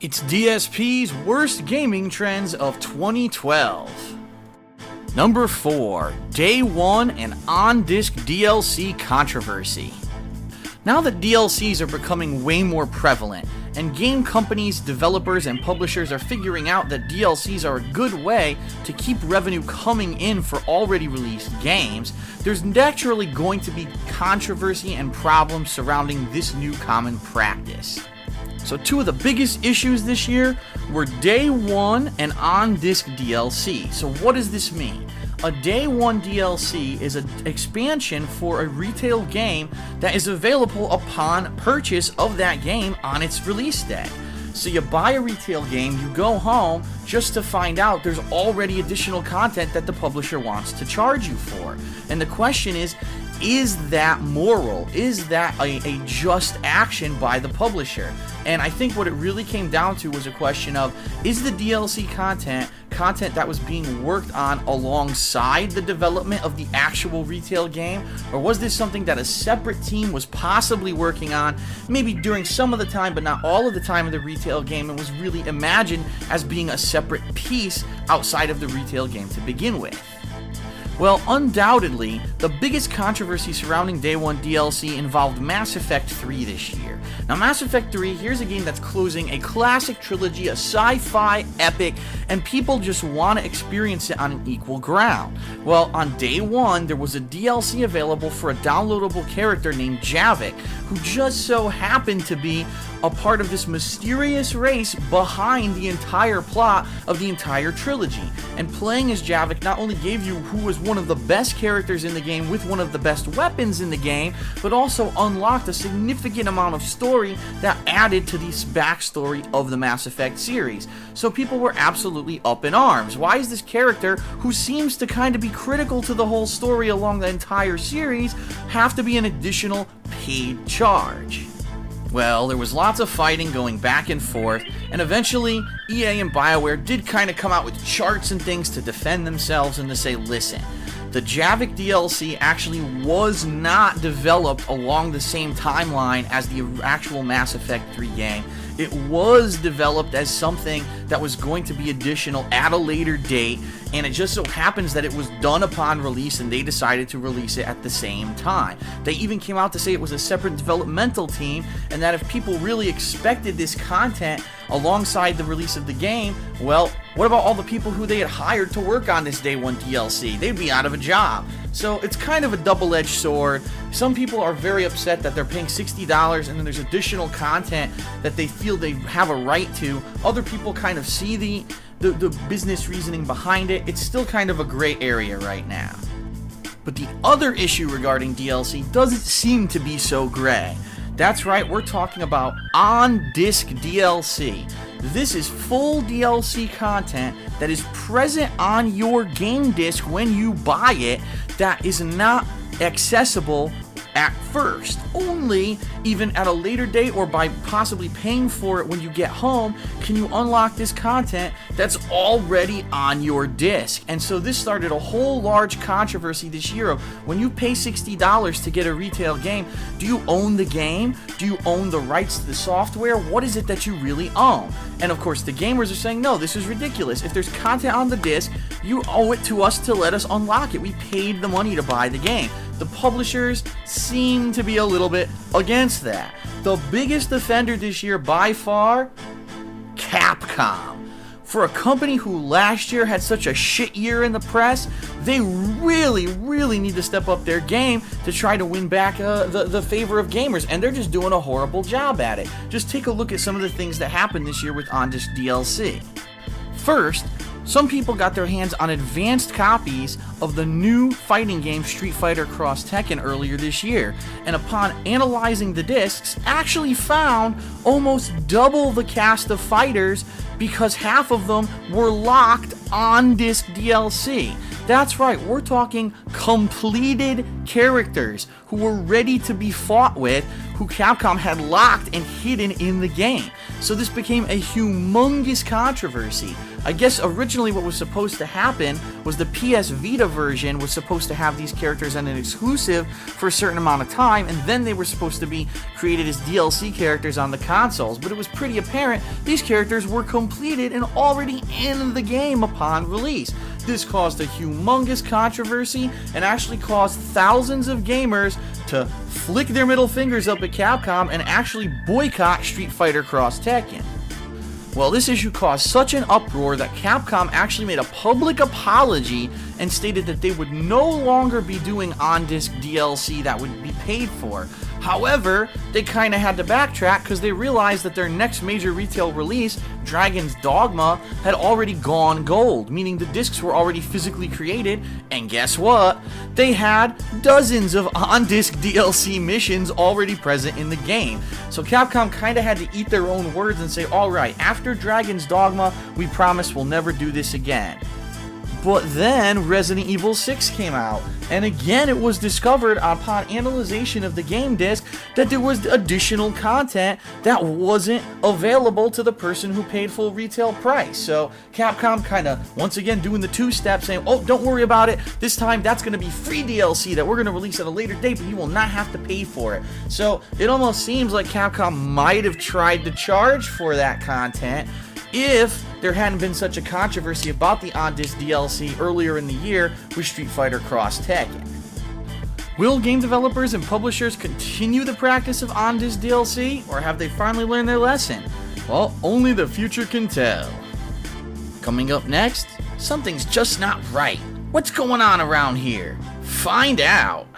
It's DSP's worst gaming trends of 2012. Number 4. Day 1 and on-disc DLC controversy. Now that DLCs are becoming way more prevalent, and game companies, developers, and publishers are figuring out that DLCs are a good way to keep revenue coming in for already released games, there's naturally going to be controversy and problems surrounding this new common practice. So two of the biggest issues this year were Day 1 and on-disc DLC. So what does this mean? A Day 1 DLC is an expansion for a retail game that is available upon purchase of that game on its release day. So you buy a retail game, you go home just to find out there's already additional content that the publisher wants to charge you for. And the question is that moral? Is that a just action by the publisher? And I think what it really came down to was a question of, is the DLC content that was being worked on alongside the development of the actual retail game? Or was this something that a separate team was possibly working on, maybe during some of the time, but not all of the time of the retail game, and was really imagined as being a separate piece outside of the retail game to begin with? Well, undoubtedly, the biggest controversy surrounding Day 1 DLC involved Mass Effect 3 this year. Now, Mass Effect 3, here's a game that's closing a classic trilogy, a sci-fi epic, and people just want to experience it on an equal ground. Well, on Day 1, there was a DLC available for a downloadable character named Javik, who just so happened to be a part of this mysterious race behind the entire plot of the entire trilogy. And playing as Javik not only gave you who was one of the best characters in the game with one of the best weapons in the game, but also unlocked a significant amount of story that added to this backstory of the Mass Effect series. So people were absolutely up in arms. Why is this character, who seems to kind of be critical to the whole story along the entire series, have to be an additional paid charge? Well, there was lots of fighting going back and forth, and eventually EA and BioWare did kind of come out with charts and things to defend themselves and to say, listen, the Javik DLC actually was not developed along the same timeline as the actual Mass Effect 3 game. It was developed as something that was going to be additional at a later date, and it just so happens that it was done upon release and they decided to release it at the same time. They even came out to say it was a separate developmental team, and that if people really expected this content alongside the release of the game, well, what about all the people who they had hired to work on this Day 1 DLC? They'd be out of a job. So it's kind of a double-edged sword. Some people are very upset that they're paying $60 and then there's additional content that they feel they have a right to. Other people kind of see the business reasoning behind it. It's still kind of a gray area right now. But the other issue regarding DLC doesn't seem to be so gray. That's right, we're talking about on-disc DLC. This is full DLC content that is present on your game disc when you buy it, that is not accessible at first. Only even at a later date or by possibly paying for it when you get home can you unlock this content that's already on your disc. And so this started a whole large controversy this year of, when you pay $60 to get a retail game, do you own the game? Do you own the rights to the software? What is it that you really own? And of course the gamers are saying, no, this is ridiculous. If there's content on the disc, you owe it to us to let us unlock it. We paid the money to buy the game. The publishers seem to be a little bit against that. The biggest offender this year by far, Capcom. For a company who last year had such a shit year in the press, they really need to step up their game to try to win back the favor of gamers, and they're just doing a horrible job at it. Just take a look at some of the things that happened this year with on-disc DLC. First, some people got their hands on advanced copies of the new fighting game Street Fighter Cross Tekken earlier this year, and upon analyzing the discs, actually found almost double the cast of fighters because half of them were locked on disc DLC. That's right, we're talking completed characters who were ready to be fought with, who Capcom had locked and hidden in the game. so this became a humongous controversy. I guess originally what was supposed to happen was the PS Vita version was supposed to have these characters as an exclusive for a certain amount of time, and then they were supposed to be created as DLC characters on the consoles, but it was pretty apparent these characters were completed and already in the game upon release. This caused a humongous controversy and actually caused thousands of gamers to flick their middle fingers up at Capcom and actually boycott Street Fighter Cross Tekken. Well, this issue caused such an uproar that Capcom actually made a public apology and stated that they would no longer be doing on-disc DLC that would be paid for. However, they kind of had to backtrack because they realized that their next major retail release, Dragon's Dogma, had already gone gold, meaning the discs were already physically created, and guess what? They had dozens of on-disc DLC missions already present in the game. So Capcom kind of had to eat their own words and say, alright, after Dragon's Dogma, we promise we'll never do this again. But then Resident Evil 6 came out, and again it was discovered upon analyzation of the game disc that there was additional content that wasn't available to the person who paid full retail price. So Capcom kind of once again doing the two-step, saying, oh, don't worry about it, this time that's going to be free DLC that we're going to release at a later date, but you will not have to pay for it. So it almost seems like Capcom might have tried to charge for that content if there hadn't been such a controversy about the on-disc DLC earlier in the year with Street Fighter Cross Tekken. Will game developers and publishers continue the practice of on-disc DLC, or have they finally learned their lesson? Well, only the future can tell. Coming up next, something's just not right. What's going on around here? Find out!